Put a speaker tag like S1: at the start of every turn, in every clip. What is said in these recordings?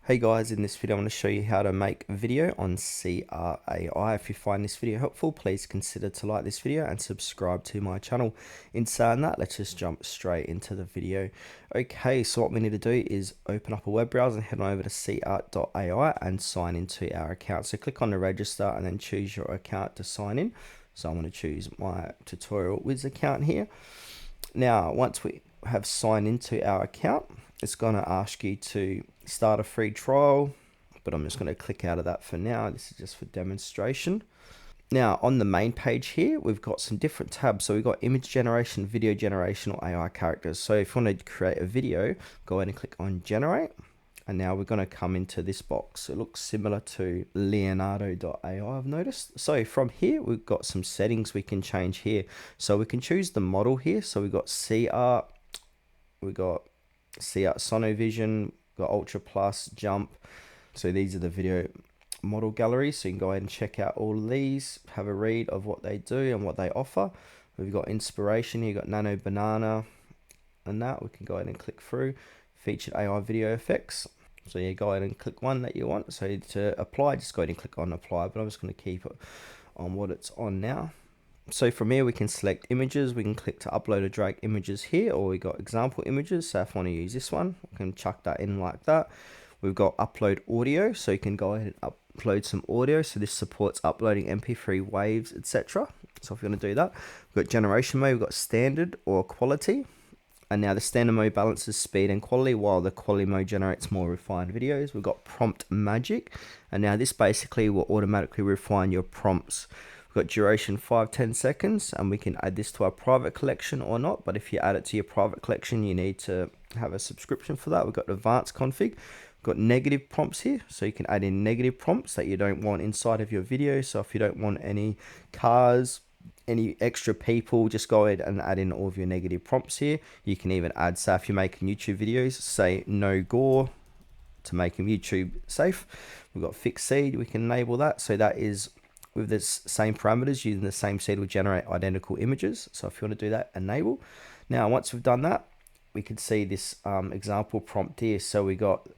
S1: Hey guys, in this video I'm going to show you how to make a video on SeaArt AI. If you find this video helpful, please consider to like this video and subscribe to my channel. In saying that, let's just jump straight into the video. Okay, so what we need to do is open up a web browser and head on over to SeaArt.ai and sign into our account. So click on the register and then choose your account to sign in. So I'm going to choose my Tutorial Wiz account here. Now, once we have signed into our account, it's going to ask you to start a free trial, but I'm just going to click out of that for now. This is just for demonstration. Now, on the main page here, we've got some different tabs. So we've got image generation, video generation, or AI characters. So if you want to create a video, go ahead and click on generate. And now we're going to come into this box. It looks similar to Leonardo.ai, I've noticed. So from here, we've got some settings we can change here. So we can choose the model here. So we've got SeaArt, we've got SeaArt Sonovision, got Ultra Plus, Jump. So these are the video model galleries. So you can go ahead and check out all of these, have a read of what they do and what they offer. We've got inspiration here, got Nano Banana and that. We can go ahead and click through. Featured AI video effects. So you go ahead and click one that you want. So to apply, just go ahead and click on apply, but I'm just going to keep it on what it's on now. So from here we can select images. We can click to upload or drag images here, or we got example images. So if I want to use this one, I can chuck that in like that. We've got upload audio, so you can go ahead and upload some audio. So this supports uploading MP3 waves, etc. So if you want to do that, we've got generation mode, we've got standard or quality. And now the standard mode balances speed and quality, while the quality mode generates more refined videos. We've got prompt magic, and now this basically will automatically refine your prompts. We've got duration 5-10 seconds, and we can add this to our private collection or not. But if you add it to your private collection, you need to have a subscription for that. We've got advanced config. We've got negative prompts here, so you can add in negative prompts that you don't want inside of your video. So if you don't want any cars, any extra people, just go ahead and add in all of your negative prompts here. You can even add, say if you're making YouTube videos, say no gore to make them YouTube safe. We've got fixed seed, we can enable that. So that is with the same parameters, using the same seed will generate identical images. So if you want to do that, enable. Now once we've done that, we can see this example prompt here. So we got,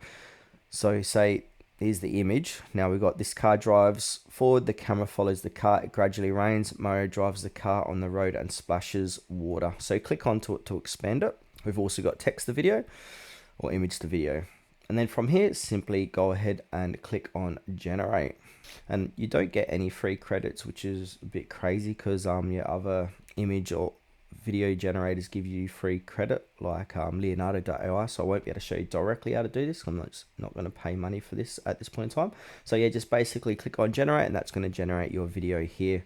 S1: so say here's the image. Now we've got this car drives forward, the camera follows the car, it gradually rains, Mario drives the car on the road and splashes water. So click onto it to expand it. We've also got text to video or image to video. And then from here, simply go ahead and click on generate. And you don't get any free credits, which is a bit crazy because your other image or video generators give you free credit like Leonardo.ai, so I won't be able to show you directly how to do this. I'm not going to pay money for this at this point in time. So yeah, just basically click on generate and that's going to generate your video here.